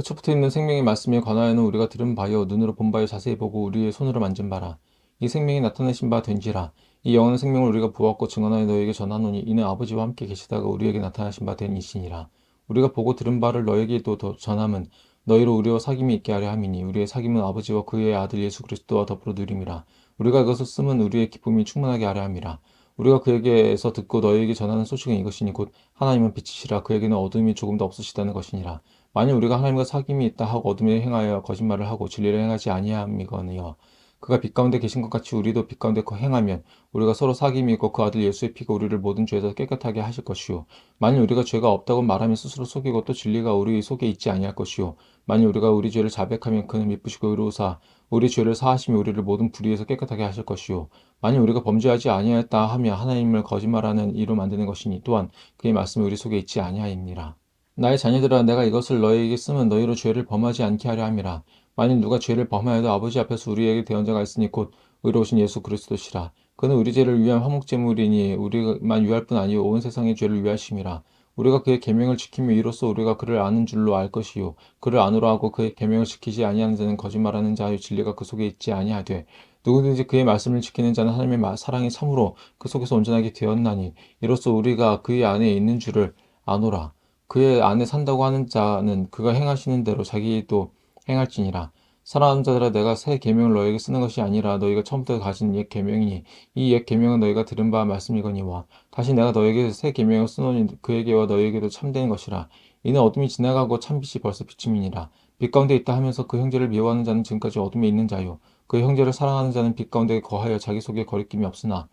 태초부터 있는 생명의 말씀에 관하여는 우리가 들은 바요 눈으로 본 바요 자세히 보고 우리의 손으로 만진 바라. 이 생명이 나타내신 바 된지라. 이 영원한 생명을 우리가 보았고 증언하여 너에게 전하노니 이는 아버지와 함께 계시다가 우리에게 나타나신 바 된 이시니라. 우리가 보고 들은 바를 너에게도 더 전함은 너희로 우리와 사귐이 있게 하려 함이니 우리의 사귐은 아버지와 그의 아들 예수 그리스도와 더불어 누림이라. 우리가 이것을 쓰면 우리의 기쁨이 충만하게 하려 함이라. 우리가 그에게서 듣고 너희에게 전하는 소식은 이것이니 곧 하나님은 빛이시라. 그에게는 어둠이 조금도 없으시다는 것이니라. 만일 우리가 하나님과 사귐이 있다 하고 어둠에 행하여 거짓말을 하고 진리를 행하지 아니함이거니와 그가 빛 가운데 계신 것 같이 우리도 빛 가운데 행하면 우리가 서로 사귐이 있고 그 아들 예수의 피가 우리를 모든 죄에서 깨끗하게 하실 것이요 만일 우리가 죄가 없다고 말하면 스스로 속이고 또 진리가 우리 속에 있지 아니할 것이요 만일 우리가 우리 죄를 자백하면 그는 미쁘시고 의로우사 우리 죄를 사하시며 우리를 모든 불의에서 깨끗하게 하실 것이요 만일 우리가 범죄하지 아니하였다 하며 하나님을 거짓말하는 이로 만드는 것이니 또한 그의 말씀이 우리 속에 있지 아니하니라. 나의 자녀들아 내가 이것을 너희에게 쓰면 너희로 죄를 범하지 않게 하려 함이라. 만일 누가 죄를 범하여도 아버지 앞에서 우리에게 대언자가 있으니 곧 의로우신 예수 그리스도시라. 그는 우리 죄를 위한 화목제물이니 우리만 위할 뿐 아니요 온 세상의 죄를 위하심이라. 우리가 그의 계명을 지키며 이로써 우리가 그를 아는 줄로 알 것이요 그를 아노라 하고 그의 계명을 지키지 아니하는 자는 거짓말하는 자요 진리가 그 속에 있지 아니하되 누구든지 그의 말씀을 지키는 자는 하나님의 사랑이 참으로 그 속에서 온전하게 되었나니 이로써 우리가 그의 안에 있는 줄을 아노라. 그의 안에 산다고 하는 자는 그가 행하시는 대로 자기도 행할지니라. 사랑하는 자들아 내가 새 계명을 너에게 쓰는 것이 아니라 너희가 처음부터 가진 옛 계명이니 이 옛 계명은 너희가 들은 바 말씀이거니와 다시 내가 너에게 새 계명을 쓰노니 그에게와 너에게도 참된 것이라. 이는 어둠이 지나가고 참빛이 벌써 비침이니라. 빛 가운데 있다 하면서 그 형제를 미워하는 자는 지금까지 어둠에 있는 자요 그 형제를 사랑하는 자는 빛 가운데 거하여 자기 속에 거리낌이 없으나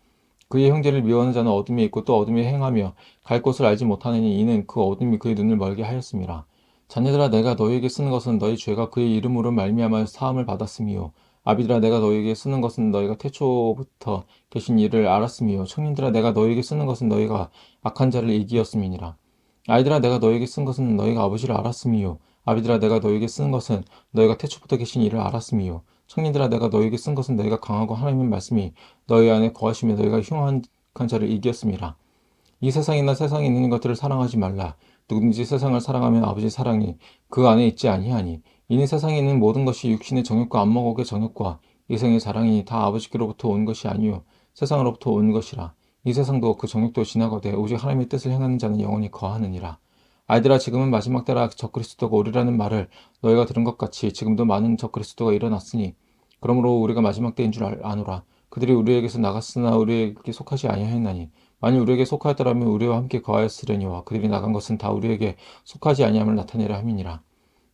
그의 형제를 미워하는 자는 어둠에 있고 또 어둠에 행하며 갈 곳을 알지 못하느니 이는 그 어둠이 그의 눈을 멀게 하였음이라. 자녀들아 내가 너희에게 쓰는 것은 너희 죄가 그의 이름으로 말미암아 사함을 받았음이요 아비들아 내가 너희에게 쓰는 것은 너희가 태초부터 계신 이를 알았음이요 청년들아 내가 너희에게 쓰는 것은 너희가 악한 자를 이기었음이니라. 아이들아 내가 너희에게 쓴 것은 너희가 아버지를 알았음이요 아비들아 내가 너희에게 쓰는 것은 너희가 태초부터 계신 이를 알았음이요 청년들아 내가 너희에게 쓴 것은 너희가 강하고 하나님의 말씀이 너희 안에 거하시며 너희가 흉악한 자를 이겼음이라. 이 세상이나 세상에 있는 것들을 사랑하지 말라. 누구든지 세상을 사랑하면 아버지 사랑이 그 안에 있지 아니하니. 이는 세상에 있는 모든 것이 육신의 정욕과 안목의 정욕과 이생의 자랑이 다 아버지께로부터 온 것이 아니요 세상으로부터 온 것이라. 이 세상도 그 정욕도 지나가되 오직 하나님의 뜻을 행하는 자는 영원히 거하느니라. 아이들아 지금은 마지막 때라 적그리스도가 오리라는 말을 너희가 들은 것 같이 지금도 많은 적그리스도가 일어났으니 그러므로 우리가 마지막 때인 줄 아노라. 그들이 우리에게서 나갔으나 우리에게 속하지 아니하였나니 만일 우리에게 속하였더라면 우리와 함께 거하였으려니와 그들이 나간 것은 다 우리에게 속하지 아니함을 나타내려 함이니라.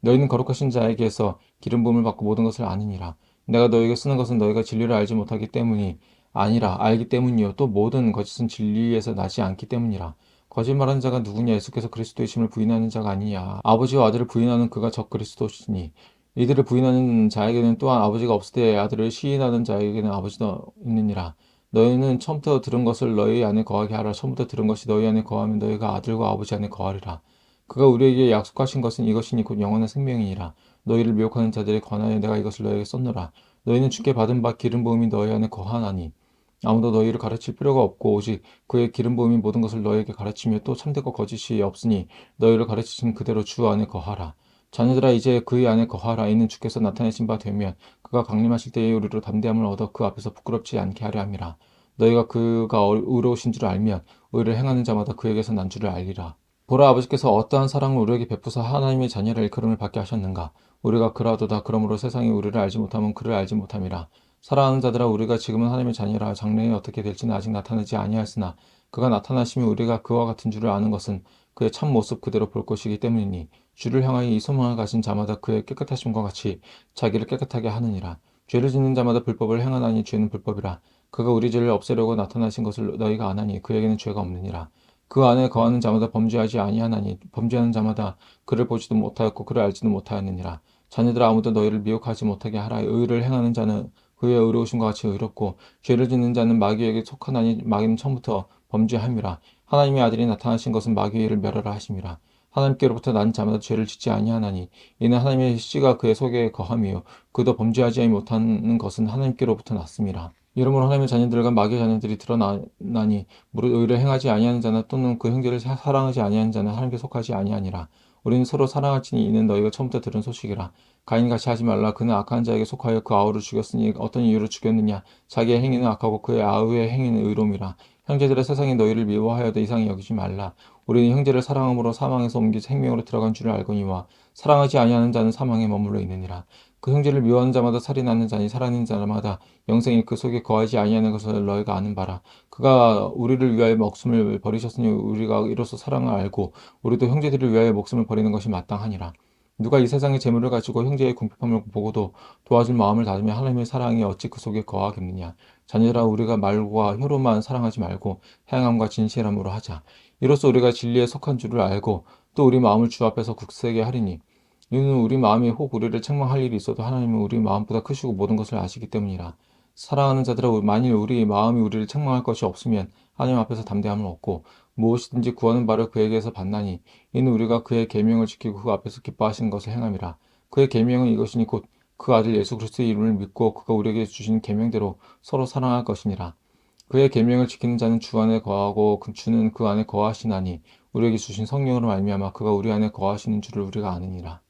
너희는 거룩하신 자에게서 기름 부음을 받고 모든 것을 아느니라. 내가 너희에게 쓰는 것은 너희가 진리를 알지 못하기 때문이 아니라 알기 때문이요 또 모든 거짓은 진리에서 나지 않기 때문이라. 거짓말하는 자가 누구냐 예수께서 그리스도이심을 부인하는 자가 아니냐 아버지와 아들을 부인하는 그가 적 그리스도시니 이들을 부인하는 자에게는 또한 아버지가 없을 때 아들을 시인하는 자에게는 아버지도 있느니라. 너희는 처음부터 들은 것을 너희 안에 거하게 하라. 처음부터 들은 것이 너희 안에 거하면 너희가 아들과 아버지 안에 거하리라. 그가 우리에게 약속하신 것은 이것이니 곧 영원한 생명이니라. 너희를 미혹하는 자들에 관하여 내가 이것을 너희에게 썼노라. 너희는 주께 받은 바 기름 부음이 너희 안에 거하나니 아무도 너희를 가르칠 필요가 없고 오직 그의 기름 부음이 모든 것을 너희에게 가르치며 또 참되고 거짓이 없으니 너희를 가르치신 그대로 주 안에 거하라. 자녀들아 이제 그의 안에 거하라. 이는 주께서 나타내신 바 되면 그가 강림하실 때에 우리로 담대함을 얻어 그 앞에서 부끄럽지 않게 하려 함이라. 너희가 그가 의로우신 줄 알면 의를 행하는 자마다 그에게서 난 줄을 알리라. 보라 아버지께서 어떠한 사랑을 우리에게 베푸사 하나님의 자녀라 일컬음을 받게 하셨는가. 우리가 그라도다 그러므로 세상이 우리를 알지 못하면 그를 알지 못함이라. 사랑하는 자들아 우리가 지금은 하나님의 자녀라 장래에 어떻게 될지는 아직 나타나지 아니하였으나 그가 나타나시면 우리가 그와 같은 줄을 아는 것은 그의 참 모습 그대로 볼 것이기 때문이니 주를 향하여 이 소망을 가진 자마다 그의 깨끗하심과 같이 자기를 깨끗하게 하느니라. 죄를 짓는 자마다 불법을 행하나니 죄는 불법이라. 그가 우리 죄를 없애려고 나타나신 것을 너희가 아나니 그에게는 죄가 없느니라. 그 안에 거하는 자마다 범죄하지 아니하나니 범죄하는 자마다 그를 보지도 못하였고 그를 알지도 못하였느니라. 자녀들아 아무도 너희를 미혹하지 못하게 하라. 의를 행하는 자는 그의 의로우심과 같이 의롭고 죄를 짓는 자는 마귀에게 속하나니 마귀는 처음부터 범죄함이라. 하나님의 아들이 나타나신 것은 마귀의 일을 멸하라 하심이라. 하나님께로부터 난 자마다 죄를 짓지 아니하나니 이는 하나님의 씨가 그의 속에 거함이요 그도 범죄하지 못하는 것은 하나님께로부터 났음이라. 이러므로 하나님의 자녀들과 마귀의 자녀들이 드러나니 무릇 의를 행하지 아니하는 자나 또는 그 형제를 사랑하지 아니하는 자는 하나님께 속하지 아니하니라. 우리는 서로 사랑할지니 이는 너희가 처음부터 들은 소식이라. 가인같이 하지 말라. 그는 악한 자에게 속하여 그 아우를 죽였으니 어떤 이유로 죽였느냐. 자기의 행위는 악하고 그의 아우의 행위는 의로움이라. 형제들아 세상이 너희를 미워하여도 이상히 여기지 말라. 우리는 형제를 사랑함으로 사망에서 옮겨 생명으로 들어간 줄을 알거니와 사랑하지 아니하는 자는 사망에 머물러 있느니라. 그 형제를 미워하는 자마다 살인하는 자니 살아있는 자마다 영생이 그 속에 거하지 아니하는 것을 너희가 아는 바라. 그가 우리를 위하여 목숨을 버리셨으니 우리가 이로써 사랑을 알고 우리도 형제들을 위하여 목숨을 버리는 것이 마땅하니라. 누가 이 세상의 재물을 가지고 형제의 궁핍함을 보고도 도와줄 마음을 닫으면 하나님의 사랑이 어찌 그 속에 거하겠느냐. 자녀들아 우리가 말과 혀로만 사랑하지 말고 행함과 진실함으로 하자. 이로써 우리가 진리에 속한 줄을 알고 또 우리 마음을 주 앞에서 굳세게 하리니 이는 우리 마음이 혹 우리를 책망할 일이 있어도 하나님은 우리 마음보다 크시고 모든 것을 아시기 때문이라. 사랑하는 자들아 만일 우리 마음이 우리를 책망할 것이 없으면 하나님 앞에서 담대함을 얻고 무엇이든지 구하는 바를 그에게서 받나니 이는 우리가 그의 계명을 지키고 그 앞에서 기뻐하시는 것을 행함이라. 그의 계명은 이것이니 곧 그 아들 예수 그리스도의 이름을 믿고 그가 우리에게 주신 계명대로 서로 사랑할 것이니라. 그의 계명을 지키는 자는 주 안에 거하고 주는 그 안에 거하시나니 우리에게 주신 성령으로 말미암아 그가 우리 안에 거하시는 줄을 우리가 아느니라.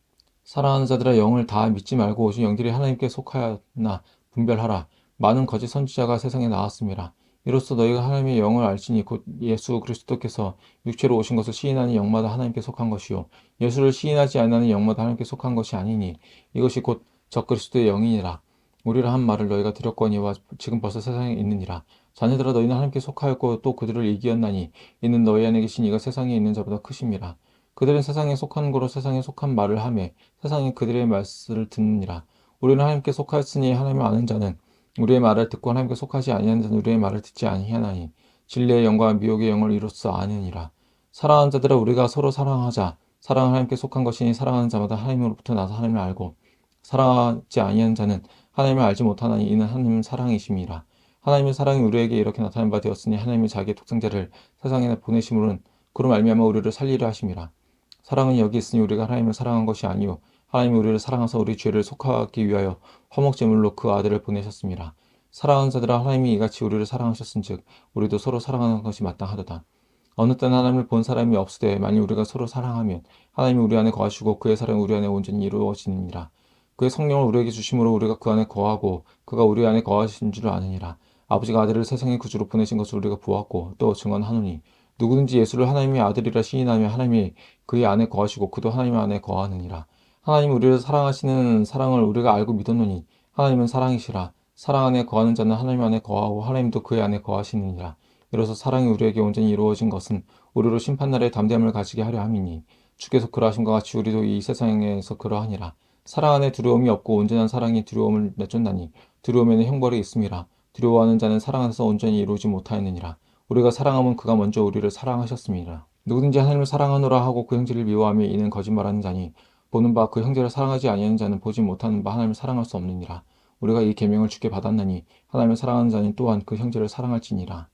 사랑하는 자들아 영을 다 믿지 말고 오직 영들이 하나님께 속하였나 분별하라. 많은 거짓 선지자가 세상에 나왔습니다. 이로써 너희가 하나님의 영을 알지니 곧 예수 그리스도께서 육체로 오신 것을 시인하는 영마다 하나님께 속한 것이요 예수를 시인하지 아니하는 영마다 하나님께 속한 것이 아니니 이것이 곧 적그리스도의 영이니라. 우리라 한 말을 너희가 들었거니와 지금 벌써 세상에 있느니라. 자녀들아 너희는 하나님께 속하였고 또 그들을 이기었나니 이는 너희 안에 계신 이가 세상에 있는 자보다 크심이라. 그들은 세상에 속한 거로 세상에 속한 말을 하매 세상이 그들의 말씀을 듣느니라. 우리는 하나님께 속하였으니 하나님을 아는 자는 우리의 말을 듣고 하나님께 속하지 아니하는 자는 우리의 말을 듣지 아니하나니 진리의 영과 미혹의 영을 이로써 아느니라. 사랑하는 자들아 우리가 서로 사랑하자. 사랑은 하나님께 속한 것이니 사랑하는 자마다 하나님으로부터 나서 하나님을 알고 사랑하지 아니하는 자는 하나님을 알지 못하나니 이는 하나님은 사랑이심이라. 하나님의 사랑이 우리에게 이렇게 나타난 바 되었으니 하나님이 자기의 독생자를 세상에 보내심으로는 그로 말미암아 우리를 살리려 하심이라. 사랑은 여기 있으니 우리가 하나님을 사랑한 것이 아니요 하나님이 우리를 사랑하사 우리 죄를 속하기 위하여 화목제물로 그 아들을 보내셨습니다. 사랑하는 자들아 하나님이 이같이 우리를 사랑하셨은즉 우리도 서로 사랑하는 것이 마땅하도다. 어느 때는 하나님을 본 사람이 없으되 만일 우리가 서로 사랑하면 하나님이 우리 안에 거하시고 그의 사랑이 우리 안에 온전히 이루어지느니라. 그의 성령을 우리에게 주심으로 우리가 그 안에 거하고 그가 우리 안에 거하신 줄 아느니라. 아버지가 아들을 세상의 구주로 보내신 것을 우리가 보았고 또 증언하노니 누구든지 예수를 하나님의 아들이라 시인하며 하나님이 그의 안에 거하시고 그도 하나님 안에 거하느니라. 하나님 우리를 사랑하시는 사랑을 우리가 알고 믿었노니 하나님은 사랑이시라. 사랑 안에 거하는 자는 하나님 안에 거하고 하나님도 그의 안에 거하시느니라. 이로써 사랑이 우리에게 온전히 이루어진 것은 우리로 심판날에 담대함을 가지게 하려 함이니 주께서 그러하심과 같이 우리도 이 세상에서 그러하니라. 사랑 안에 두려움이 없고 온전한 사랑이 두려움을 내쫓나니 두려움에는 형벌이 있음이라. 두려워하는 자는 사랑 안에서 온전히 이루지 못하였느니라. 우리가 사랑하면 그가 먼저 우리를 사랑하셨습니다. 누구든지 하나님을 사랑하노라 하고 그 형제를 미워하며 이는 거짓말하는 자니 보는 바 그 형제를 사랑하지 아니하는 자는 보지 못하는 바 하나님을 사랑할 수 없느니라. 우리가 이 계명을 주께 받았나니 하나님을 사랑하는 자는 또한 그 형제를 사랑할지니라.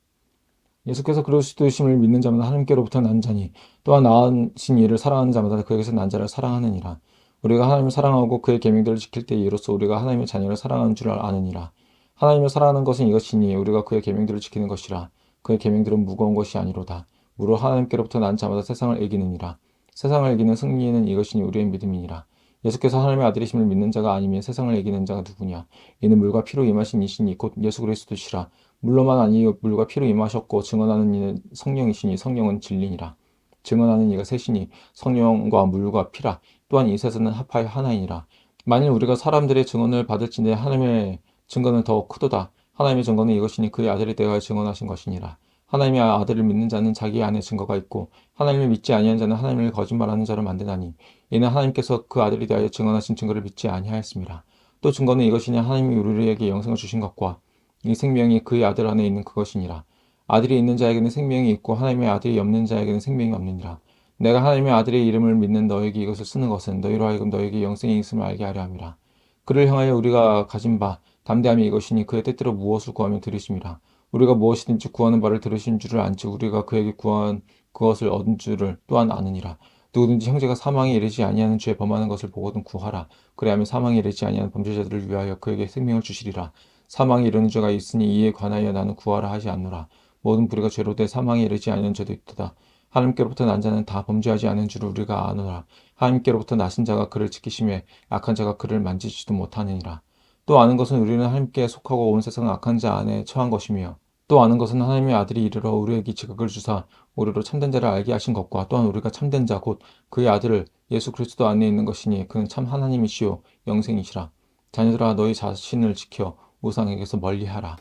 예수께서 그리스도이심을 믿는 자마다 하나님께로부터 난 자니 또한 나으신 이를 사랑하는 자마다 그에게서 난 자를 사랑하느니라. 우리가 하나님을 사랑하고 그의 계명들을 지킬 때 이로써 우리가 하나님의 자녀를 사랑하는 줄 아느니라. 하나님을 사랑하는 것은 이것이니 우리가 그의 계명들을 지키는 것이라. 그의 계명들은 무거운 것이 아니로다. 무릇 하나님께로부터 난 자마다 세상을 이기느니라. 세상을 이기는 승리는 이것이니 우리의 믿음이니라. 예수께서 하나님의 아들이심을 믿는 자가 아니면 세상을 이기는 자가 누구냐? 이는 물과 피로 임하신 이시니 곧 예수 그리스도시라. 물로만 아니요 물과 피로 임하셨고 증언하는 이는 성령이시니 성령은 진리니라. 증언하는 이가 셋이니 성령과 물과 피라. 또한 이 셋은 합하여 하나이니라. 만일 우리가 사람들의 증언을 받을진대 하나님의 증거는 더 크도다. 하나님의 증거는 이것이니 그의 아들이 되어 증언하신 것이니라. 하나님의 아들을 믿는 자는 자기 안에 증거가 있고 하나님을 믿지 아니하는 자는 하나님을 거짓말하는 자로 만드나니 이는 하나님께서 그 아들이 대하여 증언하신 증거를 믿지 아니하였습니다. 또 증거는 이것이니 하나님이 우리에게 영생을 주신 것과 이 생명이 그의 아들 안에 있는 그것이니라. 아들이 있는 자에게는 생명이 있고 하나님의 아들이 없는 자에게는 생명이 없느니라. 내가 하나님의 아들의 이름을 믿는 너에게 이것을 쓰는 것은 너희로 하여금 너에게 영생이 있음을 알게 하려 함이라. 그를 향하여 우리가 가진 바 담대함이 이것이니 그의 뜻대로 무엇을 구하면 들으심이라. 우리가 무엇이든지 구하는 바를 들으신 줄을 안지 우리가 그에게 구한 그것을 얻은 줄을 또한 아느니라. 누구든지 형제가 사망에 이르지 아니하는 죄 범하는 것을 보거든 구하라. 그래야면 사망에 이르지 아니하는 범죄자들을 위하여 그에게 생명을 주시리라. 사망에 이르는 죄가 있으니 이에 관하여 나는 구하라 하지 않노라. 모든 불의가 죄로 돼 사망에 이르지 아니하는 죄도 있도다. 하나님께로부터 난 자는 다 범죄하지 않은 줄을 우리가 아노라. 하나님께로부터 나신 자가 그를 지키심에 악한 자가 그를 만지지도 못하느니라. 또 아는 것은 우리는 하나님께 속하고 온 세상은 악한 자 안에 처한 것이며, 또 아는 것은 하나님의 아들이 이르러 우리에게 지각을 주사 우리로 참된 자를 알게 하신 것과, 또한 우리가 참된 자 곧 그의 아들을 예수 그리스도 안에 있는 것이니 그는 참 하나님이시요 영생이시라. 자녀들아, 너희 자신을 지켜 우상에게서 멀리하라.